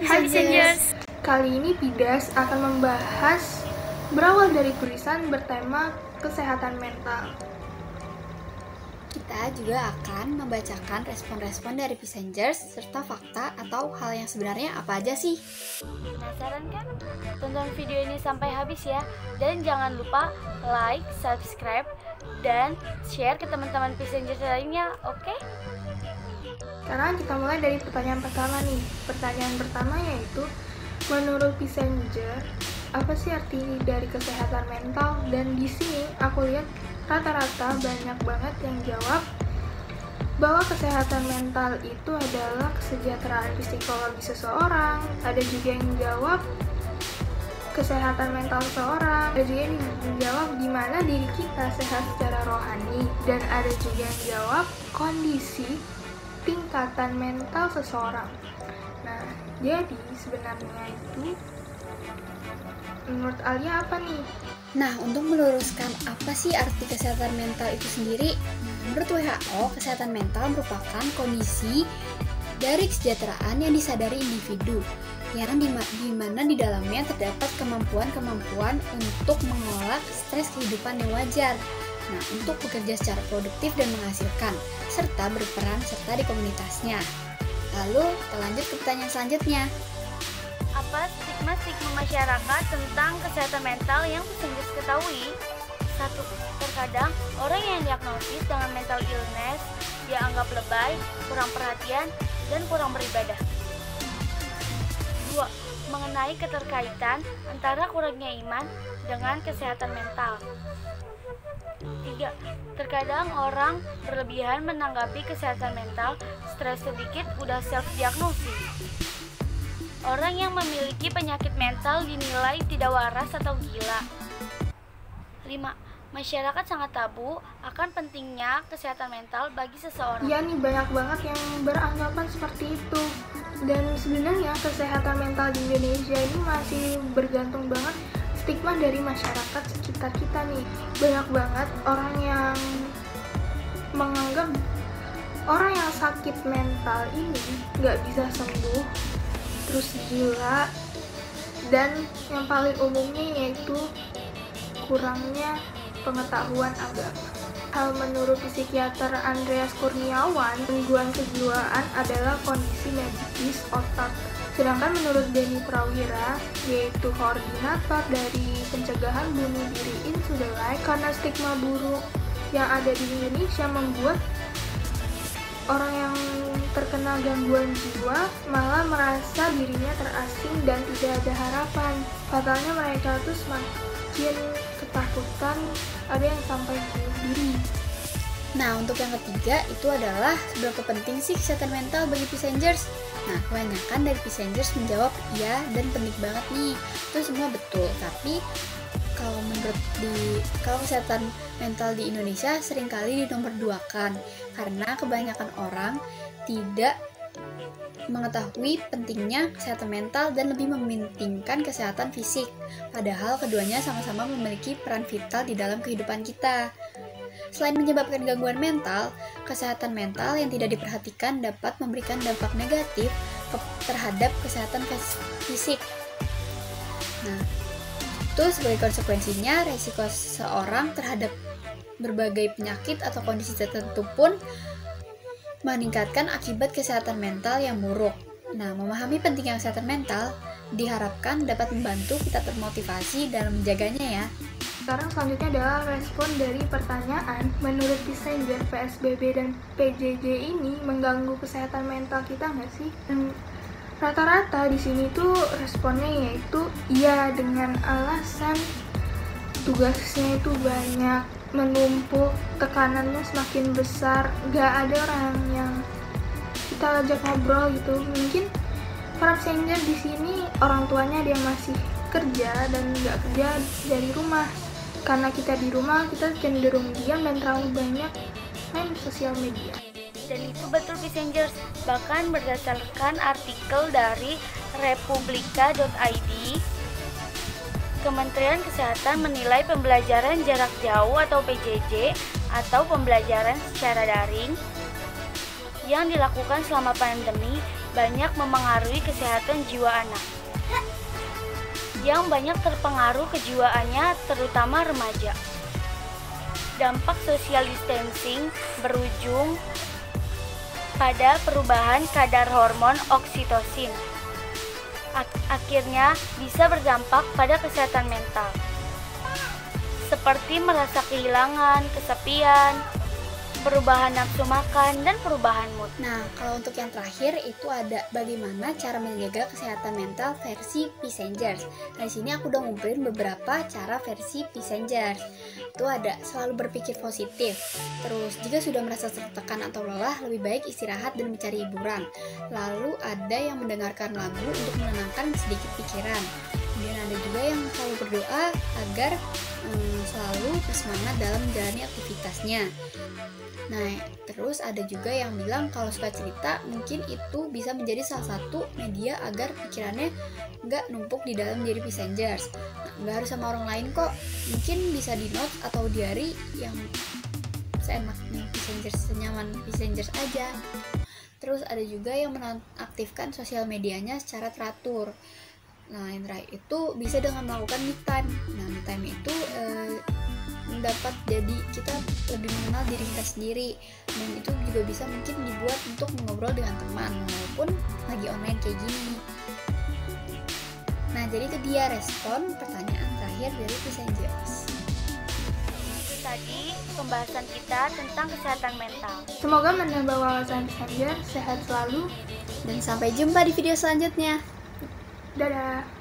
Hai Passengers. Kali ini Pidas akan membahas berawal dari tulisan bertema kesehatan mental. Kita juga akan membacakan respon-respon dari passengers serta fakta atau hal yang sebenarnya apa aja sih. Penasaran kan? Tonton video ini sampai habis ya. Dan jangan lupa like, subscribe, dan share ke teman-teman passengers lainnya, oke? Sekarang kita mulai dari pertanyaan pertama nih. Pertanyaan pertama yaitu, menurut passenger, apa sih arti dari kesehatan mental? Dan di sini aku lihat rata-rata banyak banget yang jawab bahwa kesehatan mental itu adalah kesejahteraan psikologi seseorang. Ada juga yang jawab kesehatan mental seseorang. Ada juga yang menjawab gimana diri kita sehat secara rohani. Dan ada juga yang jawab kondisi tingkatan mental seseorang. Nah, jadi sebenarnya itu menurut Alia apa nih? Nah, untuk meluruskan apa sih arti kesehatan mental itu sendiri, menurut WHO, kesehatan mental merupakan kondisi dari kesejahteraan yang disadari individu, yang dimana di dalamnya terdapat kemampuan-kemampuan untuk mengelola stres kehidupan yang wajar, nah, untuk bekerja secara produktif dan menghasilkan, serta berperan serta di komunitasnya. Lalu, kita lanjut ke pertanyaan selanjutnya. Apa stigma-stigma masyarakat tentang kesehatan mental yang passengers ketahui? 1. Terkadang orang yang diagnosis dengan mental illness dianggap lebay, kurang perhatian, dan kurang beribadah. 2. Mengenai keterkaitan antara kurangnya iman dengan kesehatan mental. 3. Terkadang orang berlebihan menanggapi kesehatan mental, stres sedikit udah self-diagnosis. Orang yang memiliki penyakit mental dinilai tidak waras atau gila. 5. Masyarakat sangat tabu akan pentingnya kesehatan mental bagi seseorang. Ya nih, banyak banget yang beranggapan seperti itu. Dan sebenarnya kesehatan mental di Indonesia ini masih bergantung banget stigma dari masyarakat sekitar kita nih. Banyak banget orang yang menganggap orang yang sakit mental ini nggak bisa sembuh, terus gila, dan yang paling umumnya yaitu kurangnya pengetahuan agama. Hal menurut psikiater Andreas Kurniawan, gangguan kejiwaan adalah kondisi medis otak. Sedangkan menurut Denny Prawira, yaitu koordinator dari pencegahan bunuh diri In to the Light, karena stigma buruk yang ada di Indonesia membuat orang yang terkena gangguan jiwa malah merasa dirinya terasing dan tidak ada harapan. Fatalnya mereka tuh semakin ketakutan, ada yang sampai bunuh diri. Nah, untuk yang ketiga itu adalah seberapa penting sih kesehatan mental bagi passengers? Nah, kebanyakan dari passengers menjawab iya dan penting banget nih. Itu semua betul, tapi kalau kesehatan mental di Indonesia seringkali dinomorduakan karena kebanyakan orang tidak mengetahui pentingnya kesehatan mental dan lebih mementingkan kesehatan fisik. Padahal keduanya sama-sama memiliki peran vital di dalam kehidupan kita. Selain menyebabkan gangguan mental, kesehatan mental yang tidak diperhatikan dapat memberikan dampak negatif terhadap kesehatan fisik. Nah, itu sebagai konsekuensinya resiko seseorang terhadap berbagai penyakit atau kondisi tertentu pun meningkatkan akibat kesehatan mental yang buruk. Nah, memahami pentingnya kesehatan mental diharapkan dapat membantu kita termotivasi dalam menjaganya ya. Sekarang selanjutnya adalah respon dari pertanyaan, menurut passenger PSBB dan PJJ ini mengganggu kesehatan mental kita nggak sih? Dan rata-rata di sini tuh responnya yaitu iya, dengan alasan tugasnya itu banyak, menumpuk, tekanannya semakin besar, nggak ada orang yang kita ajak ngobrol gitu. Mungkin para passenger di sini orang tuanya dia masih kerja dan nggak kerja dari rumah. Karena kita di rumah, kita cenderung diam dan terlalu banyak main sosial media. Dan itu betul passengers, bahkan berdasarkan artikel dari republika.id, Kementerian Kesehatan menilai pembelajaran jarak jauh atau PJJ atau pembelajaran secara daring yang dilakukan selama pandemi banyak memengaruhi kesehatan jiwa anak. Yang banyak terpengaruh kejiwaannya terutama remaja. Dampak social distancing berujung pada perubahan kadar hormon oksitosin. Akhirnya bisa berdampak pada kesehatan mental, seperti merasa kehilangan, kesepian, perubahan nafsu makan, dan perubahan mood. Nah, kalau untuk yang terakhir itu ada bagaimana cara menjaga kesehatan mental versi Passengers. Nah, di sini aku udah ngumpulin beberapa cara versi Passengers. Itu ada selalu berpikir positif. Terus, jika sudah merasa tertekan atau lelah, lebih baik istirahat dan mencari hiburan. Lalu ada yang mendengarkan lagu untuk menenangkan sedikit pikiran. Kemudian ada juga yang selalu berdoa agar selalu bersemangat dalam menjalani aktivitasnya. Nah, terus ada juga yang bilang kalau suka cerita mungkin itu bisa menjadi salah satu media agar pikirannya nggak numpuk di dalam diri Passengers. Nah, nggak harus sama orang lain kok, mungkin bisa di notes atau diary yang seenaknya Passengers, senyaman Passengers aja. Terus ada juga yang menonaktifkan sosial medianya secara teratur. Nah, yang terakhir itu bisa dengan melakukan me time. Nah, me time itu dapat jadi kita lebih mengenal diri kita sendiri, dan itu juga bisa mungkin dibuat untuk mengobrol dengan teman walaupun lagi online kayak gini. Nah, jadi itu dia respon pertanyaan terakhir dari Passengers. Tadi pembahasan kita tentang kesehatan mental. Semoga menambah wawasan Passengers, sehat selalu, Dan sampai jumpa di video selanjutnya. dadah.